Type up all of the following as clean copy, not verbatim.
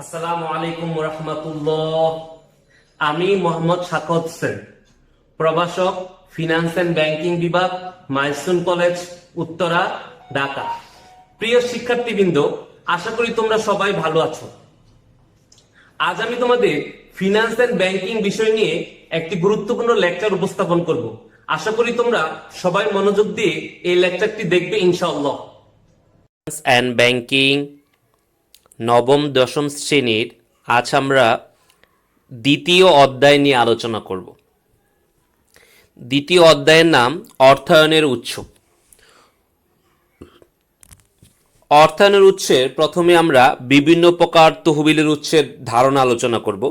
আসসালামু আলাইকুম রাহমাতুল্লাহ। আমি মোহাম্মদ শাকত হোসেন, প্রভাষক, ফিনান্স এন্ড ব্যাংকিং বিভাগ, মাইলস্টোন কলেজ, উত্তরা, ঢাকা। প্রিয় শিক্ষার্থীবৃন্দ, আশা করি তোমরা সবাই ভালো আছো। আজ আমি তোমাদের ফিনান্স এন্ড ব্যাংকিং বিষয় নিয়ে একটি গুরুত্বপূর্ণ লেকচার উপস্থাপন করব। আশা করি তোমরা সবাই মনোযোগ দিয়ে এই লেকচারটি দেখবে ইনশাআল্লাহ। ফিনান্স এন্ড ব্যাংকিং নবম দশম শ্রেণীর আজ আমরা দ্বিতীয় অধ্যায় নিয়ে আলোচনা করব। দ্বিতীয় অধ্যায়ের নাম অর্থায়নের উৎস। অর্থায়নের উৎসের প্রথমে আমরা বিভিন্ন প্রকার তহবিলের উৎসের ধারণা আলোচনা করব।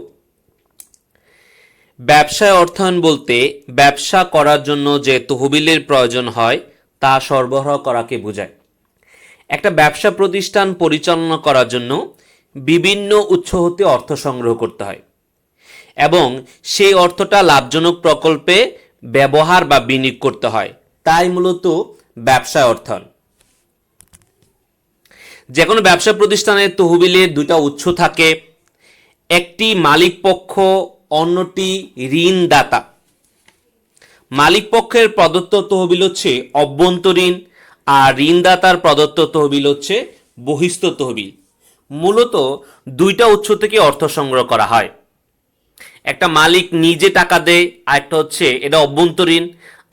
ব্যবসায় অর্থায়ন বলতে ব্যবসা করার জন্য যে তহবিলের প্রয়োজন হয় তা সরবরাহ করাকে বোঝায়। একটা ব্যবসা প্রতিষ্ঠান পরিচালনা করার জন্য বিভিন্ন উৎস হতে অর্থ সংগ্রহ করতে হয় এবং সেই অর্থটা লাভজনক প্রকল্পে ব্যবহার বা বিনিয়োগ করতে হয়, তাই মূলত ব্যবসায় অর্থায়ন। যে কোনো ব্যবসা প্রতিষ্ঠানের তহবিলের দুইটা উৎস থাকে, একটি মালিক পক্ষ, অন্যটি ঋণদাতা। মালিক পক্ষের প্রদত্ত তহবিল হচ্ছে অভ্যন্তরীণ আর ঋণদাতার প্রদত্ত তহবিল হচ্ছে বহিস্থ তহবিল। মূলত দুইটা উৎস থেকে অর্থ সংগ্রহ করা হয়। একটা মালিক নিজে টাকা দেয়, আর একটা হচ্ছে এটা অভ্যন্তরীণ,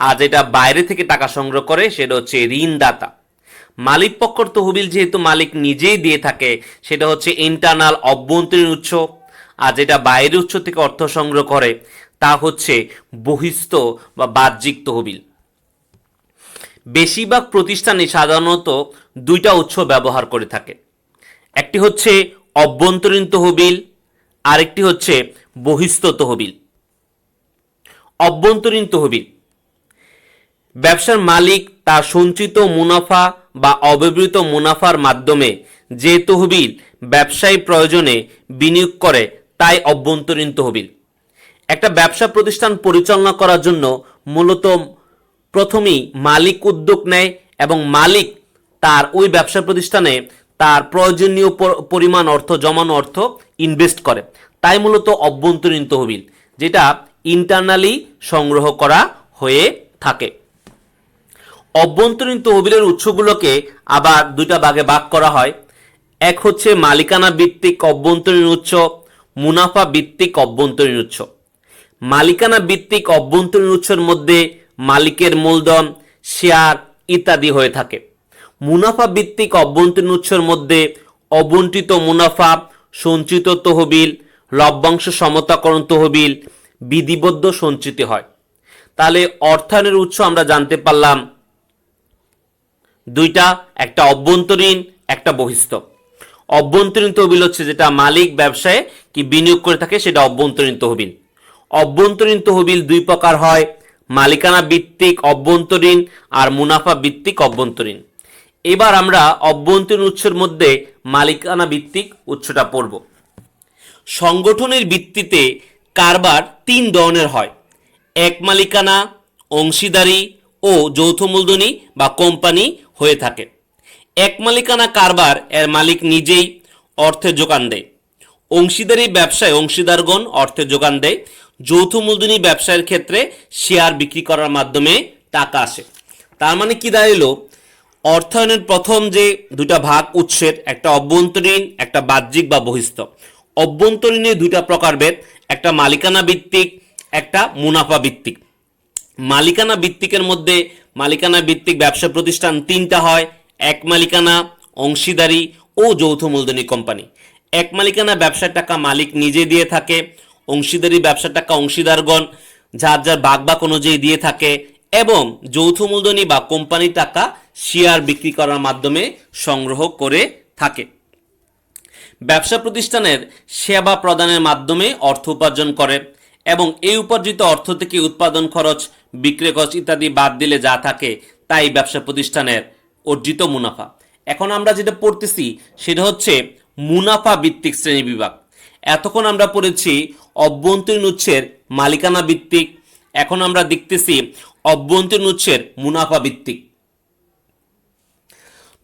আর যেটা বাইরে থেকে টাকা সংগ্রহ করে সেটা হচ্ছে ঋণদাতা। মালিক পক্ষের তহবিল যেহেতু মালিক নিজেই দিয়ে থাকে সেটা হচ্ছে ইন্টারনাল অভ্যন্তরীণ উৎস, আর যেটা বাইরের উৎস থেকে অর্থ সংগ্রহ করে তা হচ্ছে বহিস্থ বা বাহ্যিক তহবিল। বেশিরভাগ প্রতিষ্ঠানে সাধারণত দুইটা উৎস ব্যবহার করে থাকে, একটি হচ্ছে অভ্যন্তরীণ তহবিল, আরেকটি হচ্ছে বহিস্থ তহবিল। অভ্যন্তরীণ তহবিল, ব্যবসার মালিক তার সঞ্চিত মুনাফা বা অব্যবহৃত মুনাফার মাধ্যমে যে তহবিল ব্যবসায়ী প্রয়োজনে বিনিয়োগ করে তাই অভ্যন্তরীণ তহবিল। একটা ব্যবসা প্রতিষ্ঠান পরিচালনা করার জন্য মূলত প্রথমেই মালিক উদ্যোগ নেয় এবং মালিক তার ওই ব্যবসা প্রতিষ্ঠানে তার প্রয়োজনীয় পরিমাণ অর্থ, জমানো অর্থ ইনভেস্ট করে, তাই মূলত অভ্যন্তরীণ তহবিল, যেটা ইন্টারনালি সংগ্রহ করা হয়ে থাকে। অভ্যন্তরীণ তহবিলের উৎসগুলোকে আবার দুইটা ভাগে ভাগ করা হয়। এক হচ্ছে মালিকানা ভিত্তিক অভ্যন্তরীণ উৎস, মুনাফা ভিত্তিক অভ্যন্তরীণ উৎস। মালিকানা ভিত্তিক অভ্যন্তরীণ উৎসের মধ্যে মালিকের মূলধন, শেয়ার ইত্যাদি হয়ে থাকে। মুনাফা ভিত্তিক অভ্যন্তরীণ উৎসের মধ্যে অবন্টিত মুনাফা, সঞ্চিত তহবিল, লভ্যাংশ সমতাকরণ তহবিল, বিধিবদ্ধ সঞ্চিতি হয়। তাহলে অর্থায়নের উৎস আমরা জানতে পারলাম দুইটা, একটা অভ্যন্তরীণ, একটা বহিস্থ। অভ্যন্তরীণ তহবিল হচ্ছে যেটা মালিক ব্যবসায় কি বিনিয়োগ করে থাকে সেটা অভ্যন্তরীণ তহবিল। অভ্যন্তরীণ তহবিল দুই প্রকার হয়, মালিকানা ভিত্তিক অভ্যন্তরীণ আর মুনাফা ভিত্তিক অভ্যন্তরীণ। এবার আমরা অভ্যন্তরীণ উৎসের মধ্যে মালিকানা ভিত্তিক উৎসটা পড়ব। সংগঠনের ভিত্তিতে কারবার তিন ধরনের হয়, এক মালিকানা, অংশীদারি ও যৌথ মূলধনী বা কোম্পানি হয়ে থাকে। এক মালিকানা কারবার এর মালিক নিজেই অর্থের যোগান দেয়। অংশীদারি ব্যবসায় অংশীদারগণ অর্থের যোগান দেয়। যৌথ মূলধনী ব্যবসায়ের ক্ষেত্রে শেয়ার বিক্রি করার মাধ্যমে টাকা আসে। তার মানে কি দাঁড়ালো, অর্থায়নের প্রথম যে দুটা ভাগ উৎসের, একটা অভ্যন্তরীণ, একটা বাহ্যিক বা বহিস্থ। অভ্যন্তরীণে দুইটা প্রকারভেদ, একটা মালিকানা ভিত্তিক, একটা মুনাফা ভিত্তিক। মালিকানা ভিত্তিকের মধ্যে মালিকানা ভিত্তিক ব্যবসা প্রতিষ্ঠান তিনটা হয়, এক মালিকানা, অংশীদারি ও যৌথ মূলধনী কোম্পানি। এক মালিকানা ব্যবসার টাকা মালিক নিজে দিয়ে থাকে, অংশীদারি ব্যবসার টাকা অংশীদারগণ যার যার ভাগ ভাগ অনুযায়ী দিয়ে থাকে, এবং যৌথ মূলধনী বা কোম্পানির টাকা শেয়ার বিক্রি করার মাধ্যমে সংগ্রহ করে থাকে। ব্যবসা প্রতিষ্ঠানের সেবা প্রদানের মাধ্যমে অর্থ উপার্জন করে এবং এই উপার্জিত অর্থ থেকে উৎপাদন খরচ, বিক্রয় খরচ ইত্যাদি বাদ দিলে যা থাকে তাই ব্যবসা প্রতিষ্ঠানের অর্জিত মুনাফা। এখন আমরা যেটা পড়তেছি সেটা হচ্ছে মুনাফা ভিত্তিক শ্রেণী বিভাগ। এতক্ষণ আমরা পড়েছি অভ্যন্তরীণ উৎসের মালিকানা ভিত্তিক, এখন আমরা দেখতেছি অভ্যন্তরীণ উৎসের মুনাফা ভিত্তিক।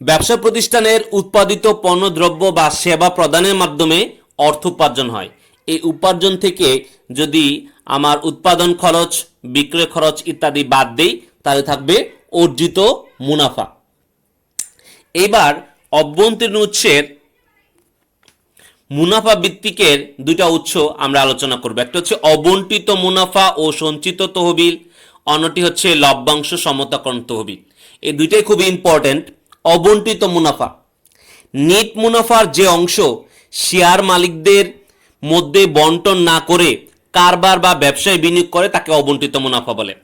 ব্যবসা প্রতিষ্ঠানের উৎপাদিত পণ্যদ্রব্য বা সেবা প্রদানের মাধ্যমে অর্থ উপার্জন হয়। এই উপার্জন থেকে যদি আমার উৎপাদন খরচ, বিক্রয় খরচ ইত্যাদি বাদ দেই তাহলে থাকবে অর্জিত মুনাফা। এবার অভ্যন্তরীণ উৎসের মুনাফা ভিত্তিকের দুইটা উৎস আমরা আলোচনা করব। একটা হচ্ছে অবন্টিত মুনাফা ও সঞ্চিত তহবিল, অন্যটি হচ্ছে লভ্যাংশ সমতাকরণ তহবিল। এই দুইটাই খুব ইম্পর্টেন্ট। অবন্টিত মুনাফা, নেট মুনাফার যে অংশ শেয়ার মালিকদের মধ্যে বন্টন না করে কারবার বা ব্যবসায় বিনিয়োগ করে তাকে অবন্টিত মুনাফা বলে।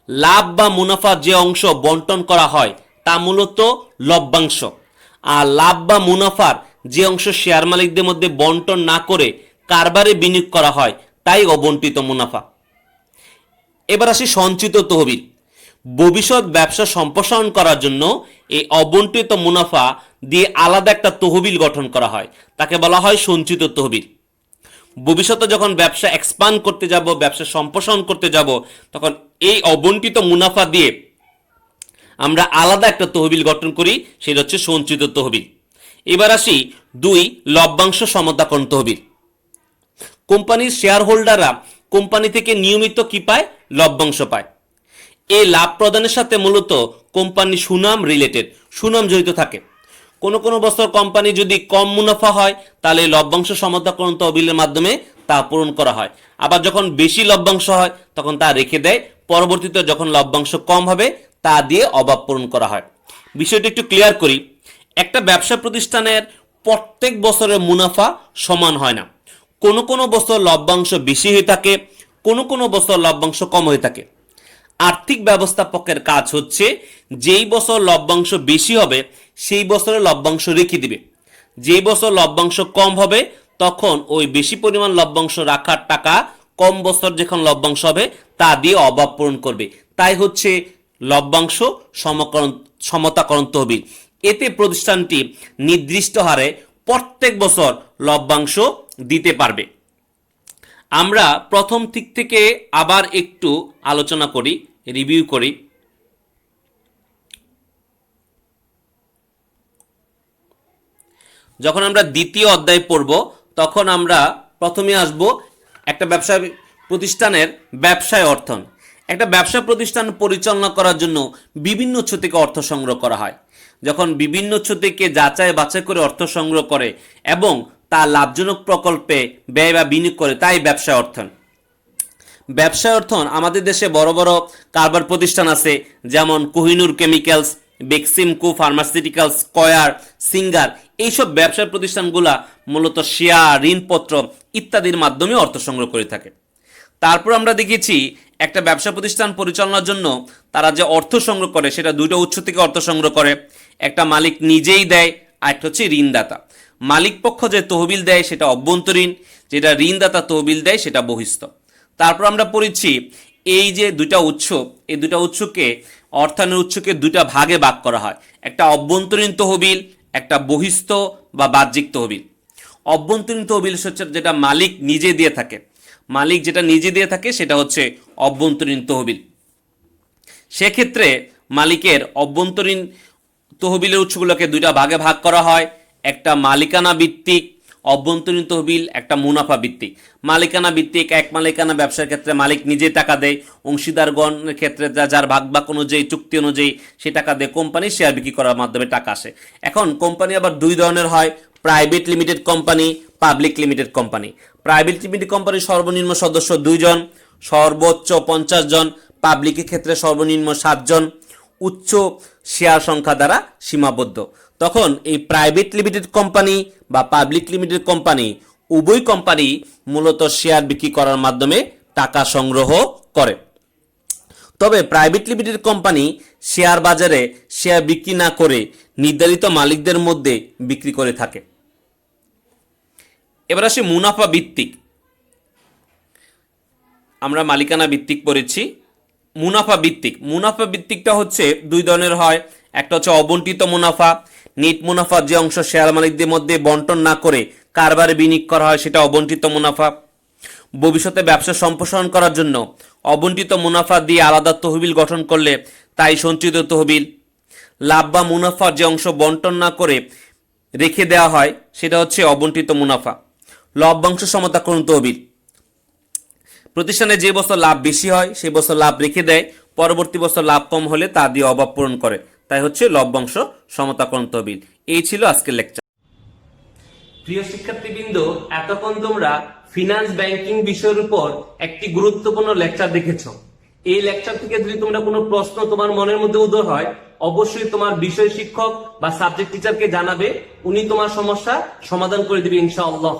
লাভ বা মুনাফার যে অংশ বন্টন করা হয় তা মূলত লভ্যাংশ। আর লাভ বা মুনাফার যে অংশ শেয়ার মালিকদের মধ্যে বন্টন না করে কারবারে বিনিয়োগ করা হয় তাই অবন্টিত মুনাফা। এবার আসি সঞ্চিত তহবিল। ভবিষ্যৎ ব্যবসা সম্প্রসারণ করার জন্য এই অবন্টিত মুনাফা দিয়ে আলাদা একটা তহবিল গঠন করা হয়, তাকে বলা হয় সঞ্চিত তহবিল। ভবিষ্যতে যখন ব্যবসা এক্সপান্ড করতে যাব, ব্যবসা সম্প্রসারণ করতে যাব, তখন এই অবন্টিত মুনাফা দিয়ে আমরা আলাদা একটা তহবিল গঠন করি, সেটা হচ্ছে সঞ্চিত তহবিল। এবার আসি 2, লভ্যাংশ সমতাকরণ তহবিল। কোম্পানির শেয়ার হোল্ডাররা কোম্পানি থেকে নিয়মিত কি পায়? লভ্যাংশ পায়। এই লাভ প্রদানের সাথে মূলত কোম্পানি সুনাম রিলেটেড, সুনাম জড়িত থাকে। কোনো কোনো বছর কোম্পানি যদি কম মুনাফা হয় তাহলে লভ্যাংশ সমতাকরণ তহবিলের মাধ্যমে তা পূরণ করা হয়। আবার যখন বেশি লভ্যাংশ হয় তখন তা রেখে দেয়, পরবর্তীতে যখন লভ্যাংশ কম হবে তা দিয়ে অভাব পূরণ করা হয়। বিষয়টি একটু ক্লিয়ার করি। একটা ব্যবসা প্রতিষ্ঠানের প্রত্যেক বছরের মুনাফা সমান হয় না। কোনো কোনো বছর লভ্যাংশ বেশি হয়ে থাকে, কোনো কোনো বছর লভ্যাংশ কম হয়ে থাকে। আর্থিক ব্যবস্থাপকের কাজ হচ্ছে যেই বছর লভ্যাংশ বেশি হবে সেই বছরে লভ্যাংশ রেখে দিবে, যেই বছর লভ্যাংশ কম হবে তখন ওই বেশি পরিমাণ লভ্যাংশ রাখার টাকা কম বছর যখন লভ্যাংশ হবে তা দিয়ে অভাব পূরণ করবে। তাই হচ্ছে লভ্যাংশ সমতাকরণ তহবিল। এতে প্রতিষ্ঠানটি নির্দিষ্ট হারে প্রত্যেক বছর লভ্যাংশ দিতে পারবে। আমরা প্রথম দিক থেকে আবার একটু আলোচনা করি, রিভিউ করি। যখন আমরা দ্বিতীয় অধ্যায় পড়ব তখন আমরা প্রথমে আসব একটা ব্যবসা প্রতিষ্ঠানের ব্যবসায় অর্থন। একটা ব্যবসা প্রতিষ্ঠান পরিচালনা করার জন্য বিভিন্ন উৎস থেকে অর্থ সংগ্রহ করা হয়। যখন বিভিন্ন উৎস থেকে যাচাই বাছাই করে অর্থ সংগ্রহ করে এবং তা লাভজনক প্রকল্পে ব্যয় বা বিনিয়োগ করে, তাই ব্যবসায় অর্থন। ব্যবসায় অর্থন আমাদের দেশে বড় বড় কারবার প্রতিষ্ঠান আছে, যেমন Kohinoor chemicals, Beximco pharmaceuticals, choir, singer. এইসব ব্যবসায় প্রতিষ্ঠানগুলা মূলত শেয়ার, ঋণপত্র ইত্যাদির মাধ্যমে অর্থ সংগ্রহ করে থাকে। তারপর আমরা দেখেছি একটা ব্যবসা প্রতিষ্ঠান পরিচালনার জন্য তারা যে অর্থ সংগ্রহ করে সেটা দুটো উৎস থেকে অর্থ সংগ্রহ করে। একটা মালিক নিজেই দেয়, আর একটা হচ্ছে ঋণদাতা। মালিক পক্ষ যে তহবিল দেয় সেটা অভ্যন্তরীণ, যেটা ঋণদাতা তহবিল দেয় সেটা বহিস্থ। তারপর আমরা পড়েছি এই যে দুটা উৎস, এই দুটা উৎসকে, অর্থায়নের উৎসকে দুটা ভাগে ভাগ করা হয়। একটা অভ্যন্তরীণ তহবিল, একটা বহিস্থ বা বাহ্যিক তহবিল। অভ্যন্তরীণ তহবিল হচ্ছে যেটা মালিক নিজে দিয়ে থাকে, মালিক যেটা নিজে দিয়ে থাকে সেটা হচ্ছে অভ্যন্তরীণ তহবিল। সেক্ষেত্রে মালিকের অভ্যন্তরীণ তহবিলের উৎসগুলোকে দুইটা ভাগে ভাগ করা হয়। একটা মালিকানা ভিত্তিক অভ্যন্তরীণ তহবিল, একটা মুনাফা ভিত্তিক। মালিকানা ভিত্তিক, এক মালিকানা ব্যবসার ক্ষেত্রে মালিক নিজে টাকা দেয়, অংশীদারগণের ক্ষেত্রে যার ভাগ ভাগ অনুযায়ী, চুক্তি অনুযায়ী সে টাকা দেয়, কোম্পানি শেয়ার বিক্রি করার মাধ্যমে টাকা আসে। এখন কোম্পানি আবার দুই ধরনের হয়, private limited company, public limited company. Private limited কোম্পানির সর্বনিম্ন সদস্য 2 জন, সর্বোচ্চ 50 জন, পাবলিকের ক্ষেত্রে সর্বনিম্ন 7 জন, উচ্চ শেয়ার সংখ্যা দ্বারা সীমাবদ্ধ। তখন এই প্রাইভেট লিমিটেড কোম্পানি বা পাবলিক লিমিটেড কোম্পানি উভয় কোম্পানি মূলত শেয়ার বিক্রি করার মাধ্যমে টাকা সংগ্রহ করে। তবে প্রাইভেট লিমিটেড কোম্পানি শেয়ার বাজারে শেয়ার বিক্রি না করে নির্ধারিত মালিকদের মধ্যে বিক্রি করে থাকে। এবার আসি মুনাফা ভিত্তিক। আমরা মালিকানা ভিত্তিক পড়েছি, মুনাফা ভিত্তিক। মুনাফা ভিত্তিকটা হচ্ছে দুই ধরনের হয়। একটা হচ্ছে অবন্টিত মুনাফা, নেট মুনাফা যে অংশ শেয়ার মালিকদের মধ্যে বন্টন না করে কারবারে বিনিয়োগ করা হয় সেটা অবন্টিত মুনাফা। ভবিষ্যতে ব্যবসা সম্প্রসারণ করার জন্য অবন্টিত মুনাফা দিয়ে আলাদা তহবিল গঠন করলে তাই সঞ্চিত তহবিল। লাভ বা মুনাফার যে অংশ বন্টন না করে রেখে দেওয়া হয় সেটা হচ্ছে অবন্টিত মুনাফা। লভ্যাংশ সমতাকরণ তহবিল, প্রতিষ্ঠানে যে বছর লাভ বেশি হয় সেই বছর লাভ রেখে দেয়, পরবর্তী বছর লাভ কম হলে তা দিয়ে অভাব পূরণ করে, তাই হচ্ছে লভ্যাংশ সমতাকরণ তহবিল। এই ছিল আজকের লেকচার। প্রিয় শিক্ষার্থীবৃন্দ, এতক্ষণ তোমরা ফিনান্স ব্যাংকিং বিষয়ের উপর একটি গুরুত্বপূর্ণ লেকচার দেখেছো। এই লেকচার থেকে যদি তোমরা কোনো প্রশ্ন তোমার মনের মধ্যে উদয় হয়, অবশ্যই তোমার বিষয় শিক্ষক বা সাবজেক্ট টিচারকে জানাবে, উনি তোমার সমস্যা সমাধান করে দিবে ইনশাআল্লাহ।